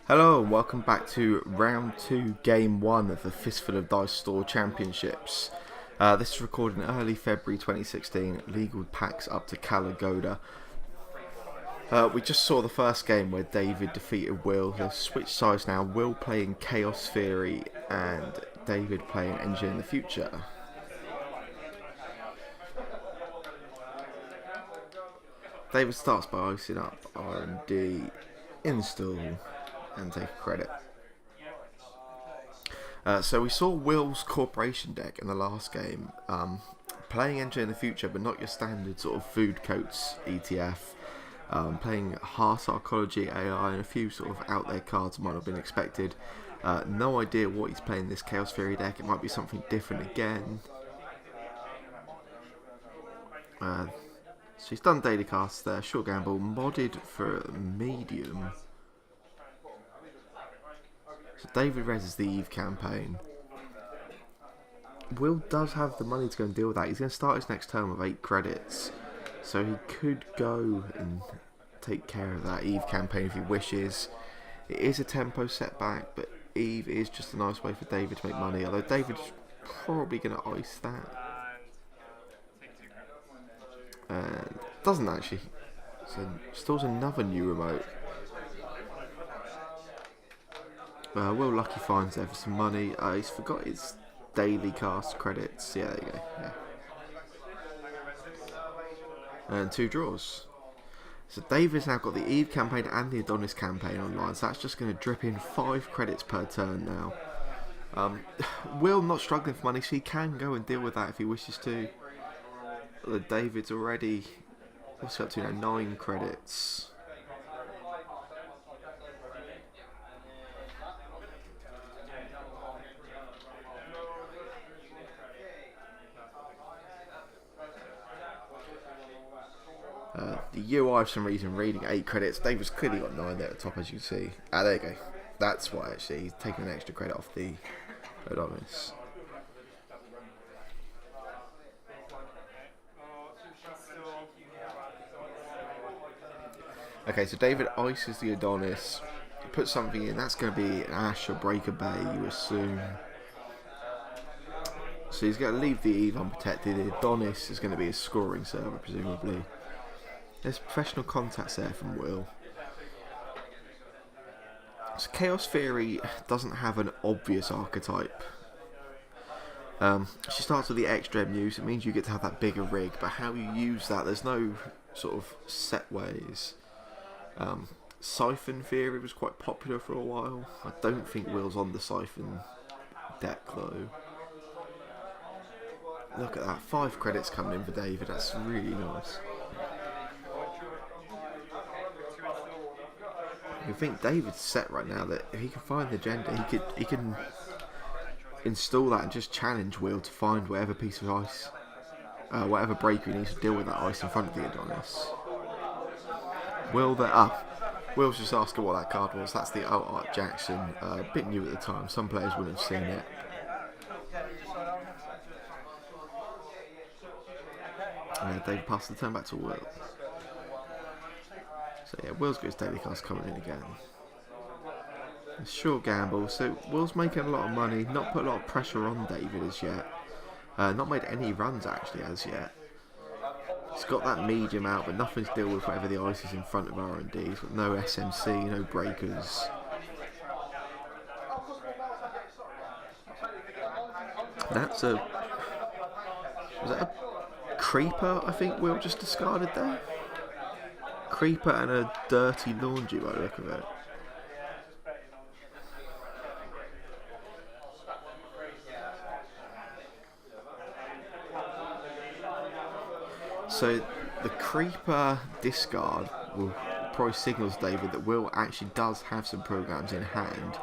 Hello and welcome back to round 2, game 1 of the Fistful of Dice Store Championships. This is recorded in early February 2016, legal packs up to Calagoda. We just saw the first game where David defeated Will. They've switched sides now, Will playing Chaos Theory and David playing Engine in the Future. David starts by icing up R&D, install and take credit. So we saw Will's corporation deck in the last game, playing Engine in the Future, but not your standard sort of food coats ETF. Playing Heart Arcology AI and a few sort of out there cards might have been expected. No idea what he's playing this Chaos Theory deck. It might be something different again. So he's done daily casts there. Short gamble, modded for medium. So David reses the Eve campaign. Will does have the money to go and deal with that. He's going to start his next term with 8 credits. So he could go and take care of that Eve campaign if he wishes. It is a tempo setback, but Eve is just a nice way for David to make money. Although David's probably going to ice that. And doesn't actually. So installs another new remote. Will Lucky finds there for some money. He's forgot his daily cast credits. Yeah, there you go. Yeah. And 2 draws. So David's now got the Eve campaign and the Adonis campaign online. So that's just going to drip in 5 credits per turn now. Will not struggling for money, so he can go and deal with that if he wishes to. Although David's already, what's he up to now? 9 credits. The UI for some reason reading 8 credits. David's clearly got 9 there at the top, as you can see. There you go. That's why actually he's taking an extra credit off the Adonis. Okay, so David ices the Adonis, puts something in. That's going to be an Ash or Breaker Bay, you assume. So he's going to leave the Eve unprotected. The Adonis is going to be a scoring server, presumably. There's professional contacts there from Will. So Chaos Theory doesn't have an obvious archetype. She starts with the extra use. It means you get to have that bigger rig, but how you use that, there's no sort of set ways. Siphon Theory was quite popular for a while. I don't think Will's on the Siphon deck though. Look at that, 5 credits coming in for David. That's really nice. You think David's set right now that if he can find the agenda, he can install that and just challenge Will to find whatever piece of ice, whatever breaker he needs to deal with that ice in front of the Adonis. Will's just asking what that card was. That's the Art Jackson. A bit new at the time. Some players wouldn't have seen it. David passes the turn back to Will. So yeah, Will's got his daily cast coming in again. A short gamble. So Will's making a lot of money. Not put a lot of pressure on David as yet. Not made any runs actually as yet. He's got that medium out, but nothing to deal with whatever the ice is in front of R&D. He's got no SMC, no breakers. Was that a Creeper, I think Will just discarded there? Creeper and a dirty laundry by the look of it. So the Creeper discard will probably signals David that Will actually does have some programs in hand.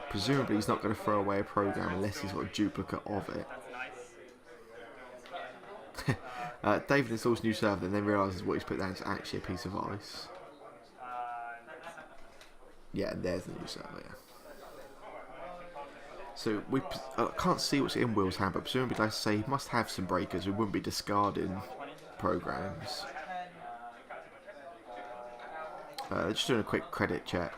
Presumably he's not going to throw away a program unless he's got a duplicate of it. David installs new server and then realises what he's put down is actually a piece of ice. Yeah, and there's the new server, yeah. So I can't see what's in Will's hand, but presumably, like I say, he must have some breakers. We wouldn't be discarding programs. Just doing a quick credit check.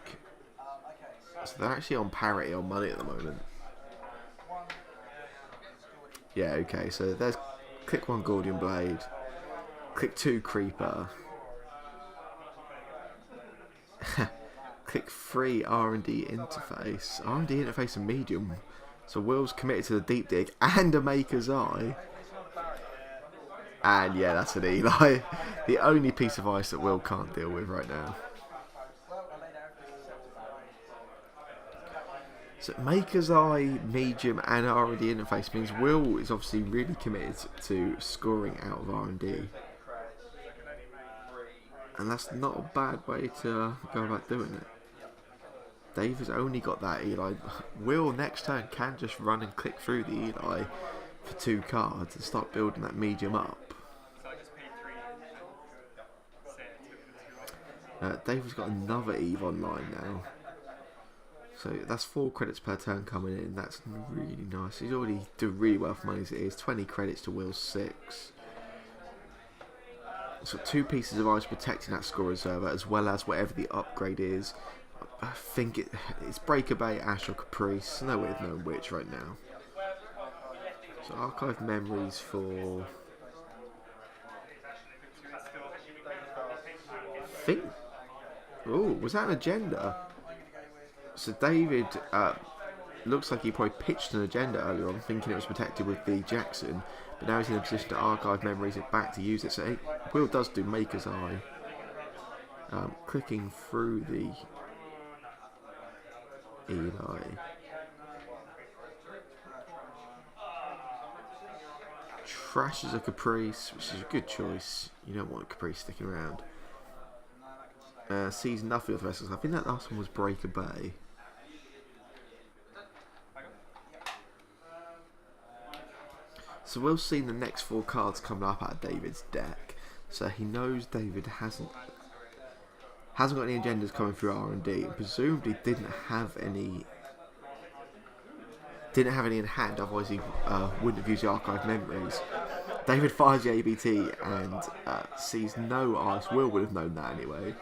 So they're actually on parity on money at the moment. Yeah, okay, so there's click 1 Gordian Blade, click 2 Creeper, click 3 R&D interface. R&D interface and medium. So Will's committed to the deep dig and a Maker's Eye. And yeah, that's an Eli. The only piece of ice that Will can't deal with right now. So Maker's Eye, medium and R&D interface means Will is obviously really committed to scoring out of R&D. And that's not a bad way to go about doing it. Dave has only got that Eli. Will next turn can just run and click through the Eli for 2 cards and start building that medium up. David's got another Eve online now. So that's 4 credits per turn coming in. That's really nice. He's already doing really well for money as it is. 20 credits to Will's 6. So 2 pieces of ice protecting that score reserver as well as whatever the upgrade is. I think it's Breaker Bay, Ash or Caprice. No way of knowing which right now. So Archive Memories for... I think... Oh, was that an agenda? So David looks like he probably pitched an agenda earlier on, thinking it was protected with the Jackson, but now he's in a position to archive memories it back to use it. So Will does do Maker's Eye. Clicking through the Eli. Trashes a Caprice, which is a good choice. You don't want a Caprice sticking around. Sees nothing of the vessels. I think that last one was Breaker Bay. So we'll see the next 4 cards coming up out of David's deck. So he knows David hasn't got any agendas coming through R&D, and presumably didn't have any in hand. Otherwise he wouldn't have used the archive memories. David fires the ABT and sees no ice. Will would have known that anyway.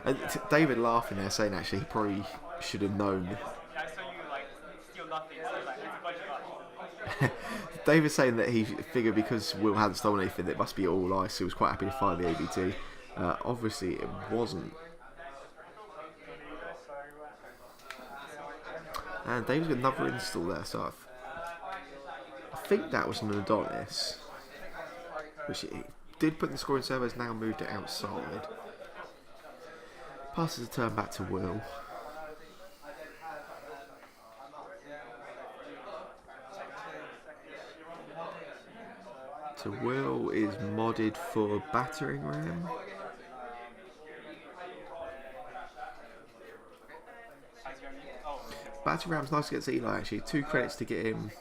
And David laughing there, saying actually he probably should have known. David saying that he figured because Will hadn't stolen anything, that it must be all ice. So he was quite happy to fire the ABT. Obviously, it wasn't. And David's got another install there, so I think that was an Adonis, which he did put in the scoring servers. Now moved it outside. Passes the turn back to Will. So Will is modded for battering ram. Battering ram's nice against Eli actually. 2 credits to get him.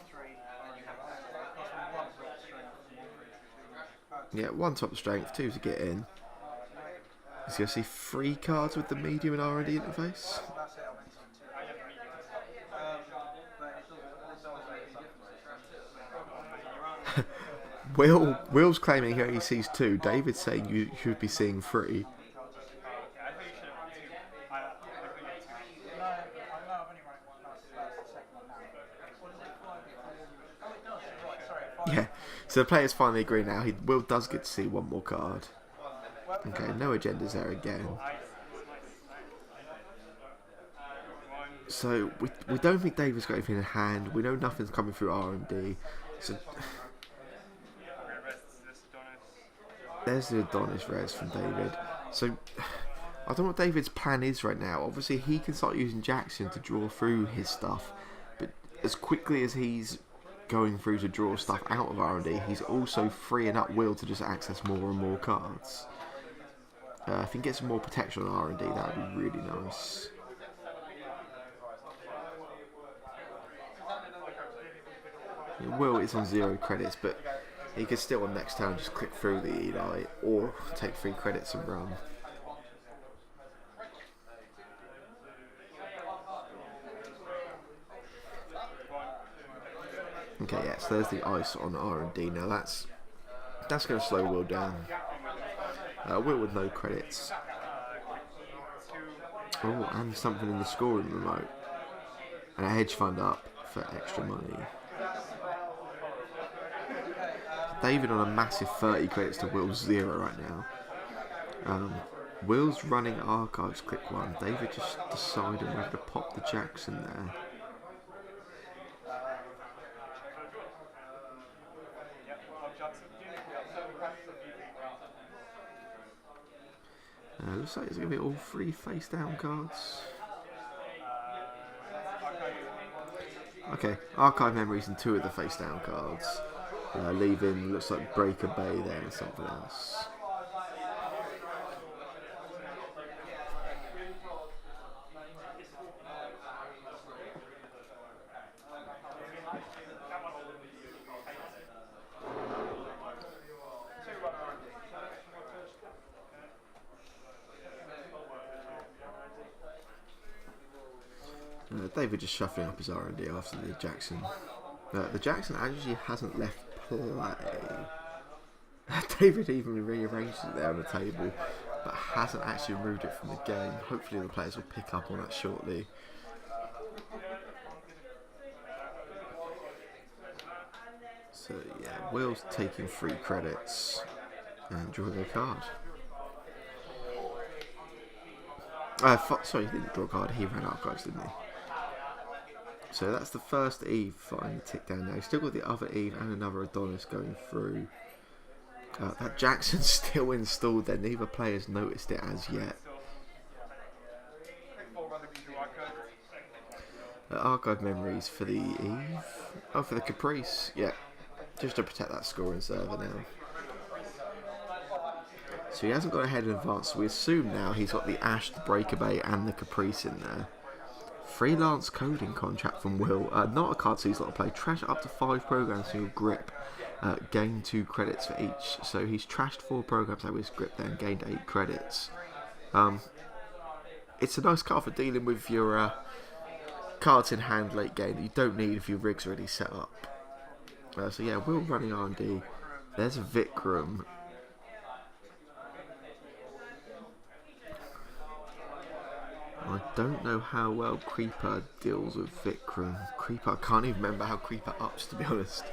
Yeah, 1 top strength, 2 to get in. So you'll see 3 cards with the medium and R&D interface. Will's claiming here he sees 2. David's saying you should be seeing 3. Yeah, so the players finally agree now. Will does get to see 1 more card. Okay, no agendas there again. So we don't think David's got anything in hand. We know nothing's coming through R&D. So there's the Adonis res from David. So I don't know what David's plan is right now. Obviously he can start using Jackson to draw through his stuff, but as quickly as he's going through to draw stuff out of R&D, he's also freeing up Will to just access more and more cards. If he can get some more protection on R&D, that would be really nice. Will is on 0 credits, but he could still on next turn just click through the Eli or take 3 credits and run. Okay, yeah, so there's the ice on R&D. Now that's going to slow Will down. Will with no credits. Oh, and something in the scoring remote. And a hedge fund up for extra money. David on a massive 30 credits to Will's 0 right now. Will's running archives click 1. David just decided whether to pop the Jackson there. Looks like it's going to be all 3 face down cards. Okay, archive memories and 2 of the face down cards. Leaving, looks like Breaker Bay there and something else. David just shuffling up his R&D after the Jackson. The Jackson actually hasn't left play. David even rearranged it there on the table, but hasn't actually removed it from the game. Hopefully the players will pick up on that shortly. So yeah, Will's taking 3 credits and drawing a card. Sorry, he didn't draw a card, he ran archives, didn't he? So that's the first Eve finally ticked down now. He's still got the other Eve and another Adonis going through. That Jackson's still installed there. Neither player's noticed it as yet. Archive memories for the Eve. Oh, for the Caprice. Yeah. Just to protect that scoring server now. So he hasn't got ahead in advance. So we assume now he's got the Ash, the Breaker Bay and the Caprice in there. Freelance coding contract from Will. Not a card, so he's got to play. Trash up to 5 programs to your grip. Gain 2 credits for each. So he's trashed 4 programs out with his grip then, gained 8 credits. It's a nice card for dealing with your cards in hand late game that you don't need if your rig's already set up. So yeah, Will running R&D. There's a Vikram. I don't know how well Creeper deals with Vikram. Creeper, I can't even remember how Creeper ups, to be honest.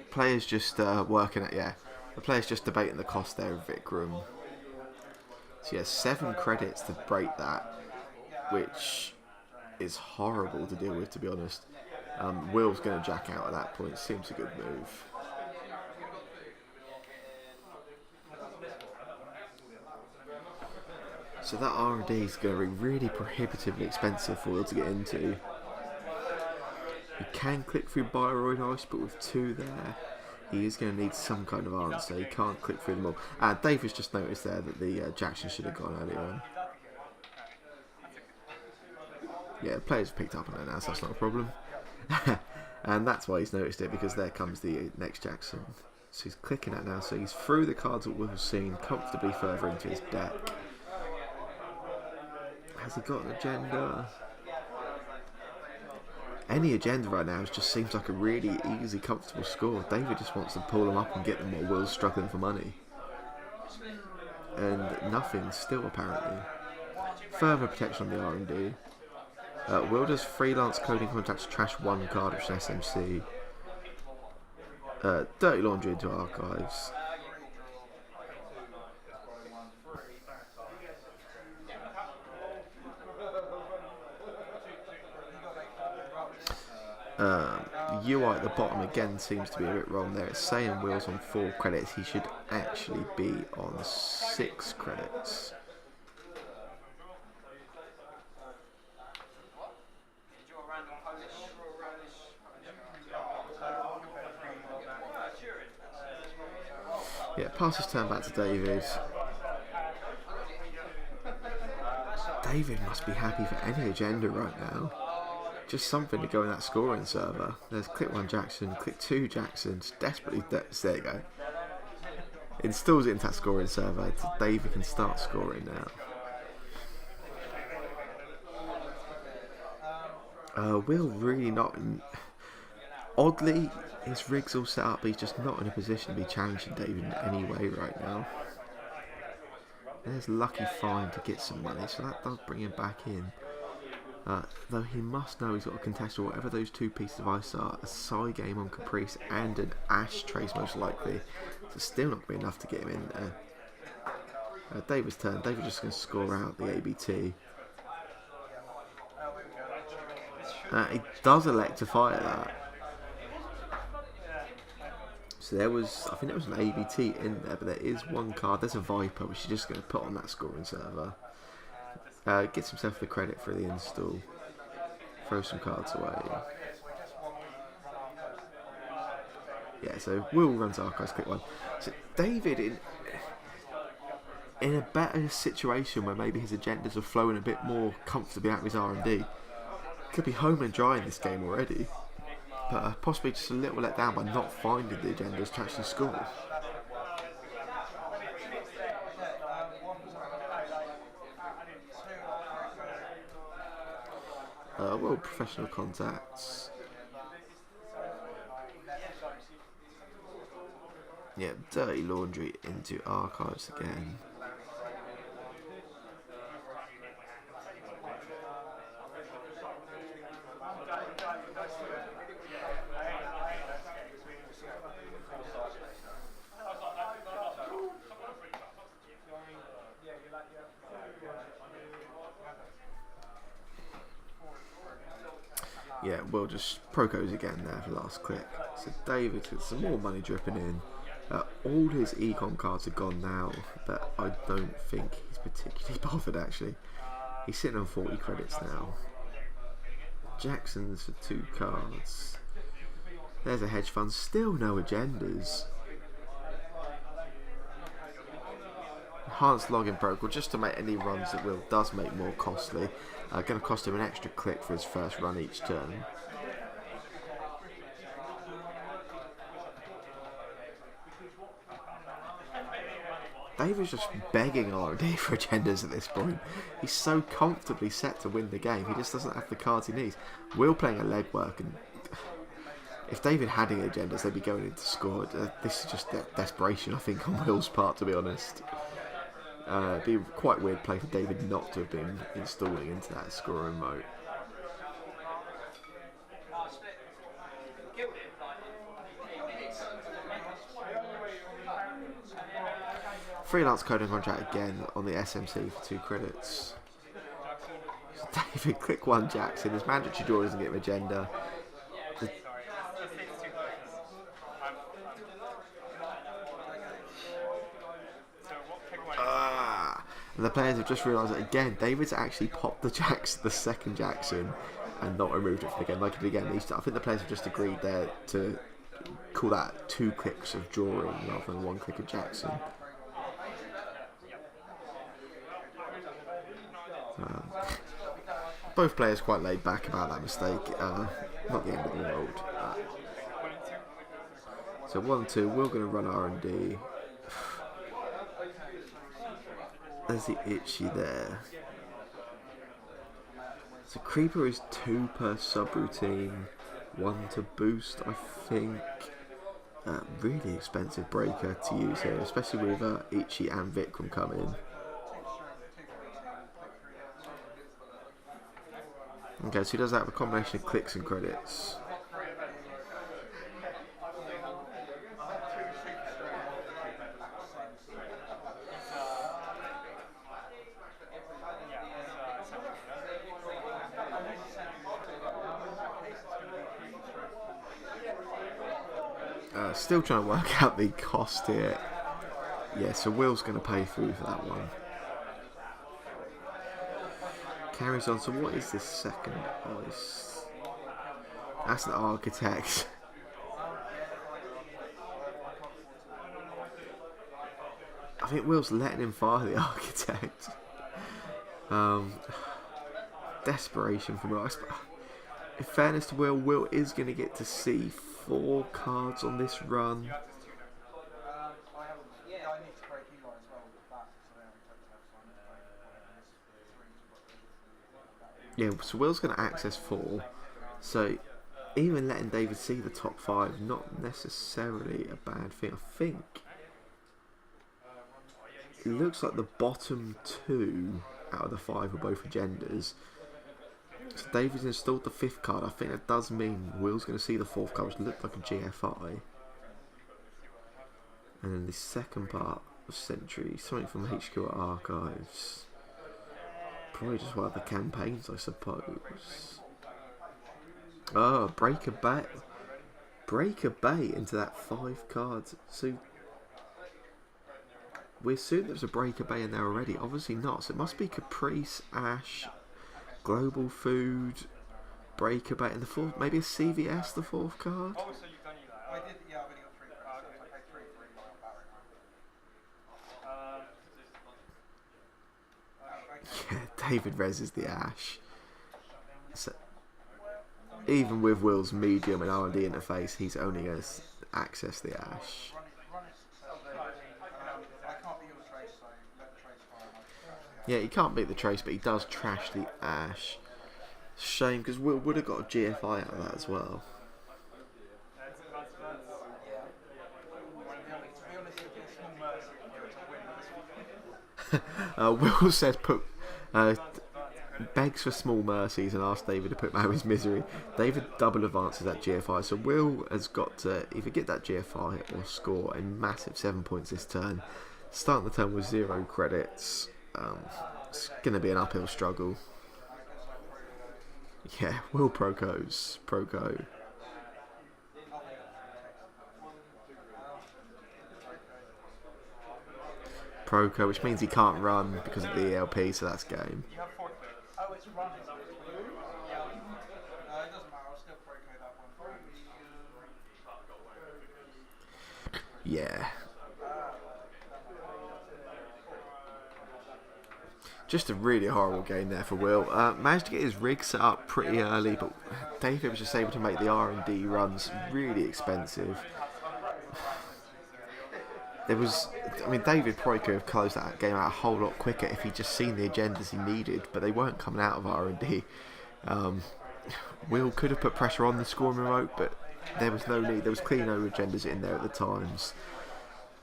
Players just working at, the player's just debating the cost there of Vikram. So yeah, 7 credits to break that, which is horrible to deal with, to be honest. Will's going to jack out at that point. Seems a good move. So that R&D is going to be really prohibitively expensive for Will to get into. You can click through Bioroid Ice, but with 2 there, he is going to need some kind of answer. He can't click through them all. David's just noticed there that the Jackson should have gone earlier on. Yeah, the players picked up on it now, so that's not a problem. And that's why he's noticed it, because there comes the next Jackson. So he's clicking that now, so he's through the cards that we've seen comfortably further into his deck. Has he got an agenda? Any agenda right now just seems like a really easy, comfortable score. David just wants to pull him up and get them while Will's struggling for money. And nothing still, apparently. Further protection on the R&D. Will does freelance coding contracts trash 1 card, which is an SMC. Dirty laundry into archives. UI at the bottom again seems to be a bit wrong there. It's saying Will's on 4 credits. He should actually be on 6 credits. Yeah, pass his turn back to David. David must be happy for any agenda right now. Just something to go in that scoring server. There's click 1 Jackson, click 2 Jackson. Just desperately, there you go. Installs it into that scoring server. So David can start scoring now. Will really not. Oddly, his rig's all set up, but he's just not in a position to be challenging David in any way right now. There's Lucky Fine to get some money, so that does bring him back in. Though he must know he's got a contest, or whatever those two pieces of ice are, a side game on Caprice and an Ashtrays most likely. So still not going to be enough to get him in there. David's turn. David's just going to score out the ABT. He does elect to fire that. So there was, I think there was an ABT in there, but there is one card. There's a Viper, which he's just going to put on that scoring server. Gets himself the credit for the install. Throw some cards away. Yeah, so Will runs Archives, click 1. So David, in a better situation where maybe his agendas are flowing a bit more comfortably out of his R&D, could be home and dry in this game already. But possibly just a little let down by not finding the agendas to actually score. Well, professional contacts. Yeah, dirty laundry into archives again. Yeah, well, just Procos again there for the last click. So David gets some more money dripping in. All his econ cards are gone now, but I don't think he's particularly bothered actually. He's sitting on 40 credits now. Jackson's for 2 cards. There's a hedge fund, still no agendas. Enhanced login protocol, just to make any runs that Will does make more costly. Going to cost him an extra click for his first run each turn. David's just begging R&D for agendas at this point. He's so comfortably set to win the game, he just doesn't have the cards he needs. Will playing a legwork, and if David had any agendas, they'd be going into score. This is just desperation, I think, on Will's part, to be honest. It'd be quite weird play for David not to have been installing into that scoring mode. Freelance coding contract again on the SMC for 2 credits. So David, click 1 Jackson. His mandatory draw doesn't get him agenda. And the players have just realised that again, David's actually popped the second Jackson and not removed it from the game like it did again. I think the players have just agreed there to call that 2 clicks of drawing rather than 1 click of Jackson. Both players quite laid back about that mistake. Not the end of the world. So 1-2, we're going to run R&D. There's the Itchy there. So Creeper is 2 per subroutine, 1 to boost, I think. Really expensive breaker to use here, especially with Itchy and Vikram coming. Okay, so he does that with a combination of clicks and credits. Still trying to work out the cost here. Yeah, so Will's going to pay through for that one. Carries on. So what is this second ice? That's an Architect. I think Will's letting him fire the Architect. Desperation from Will. In fairness to Will, Will is going to get to see 4 cards on this run. Yeah, so Will's going to access 4. So even letting David see the top 5, not necessarily a bad thing. I think it looks like the bottom 2 out of the 5 are both agendas. So David's installed the 5th card. I think that does mean Will's going to see the 4th card, which looked like a GFI. And then the second part of Century, something from HQ Archives. Probably just one of the campaigns, I suppose. Oh, break a bait into that 5 cards. So we assume there's a break a bay in there already. Obviously not. So it must be Caprice, Ash, Global Food, break a bay, and the 4th, maybe a CVS, the 4th card. Yeah, David reses the Ash. So even with Will's medium and R&D interface, he's only going to access the Ash. Yeah, he can't beat the Trace, but he does trash the Ash. Shame, because Will would have got a GFI out of that as well. Will said begs for small mercies and asks David to put him out of his misery. David double advances that GFI, so Will has got to either get that GFI or score a massive 7 points this turn. Starting the turn with 0 credits. It's going to be an uphill struggle. Yeah, Will Proco's Proco. Proco, which means he can't run because of the ELP, so that's game. Yeah. Just a really horrible game there for Will. Managed to get his rig set up pretty early, but David was just able to make the R&D runs really expensive. David probably could have closed that game out a whole lot quicker if he'd just seen the agendas he needed, but they weren't coming out of R&D. Will could have put pressure on the scoring remote, but there was no need. There was clearly no agendas in there at the times.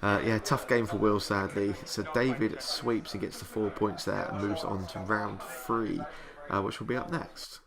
Yeah, tough game for Will, sadly. So David sweeps and gets the 4 points there and moves on to round 3, which will be up next.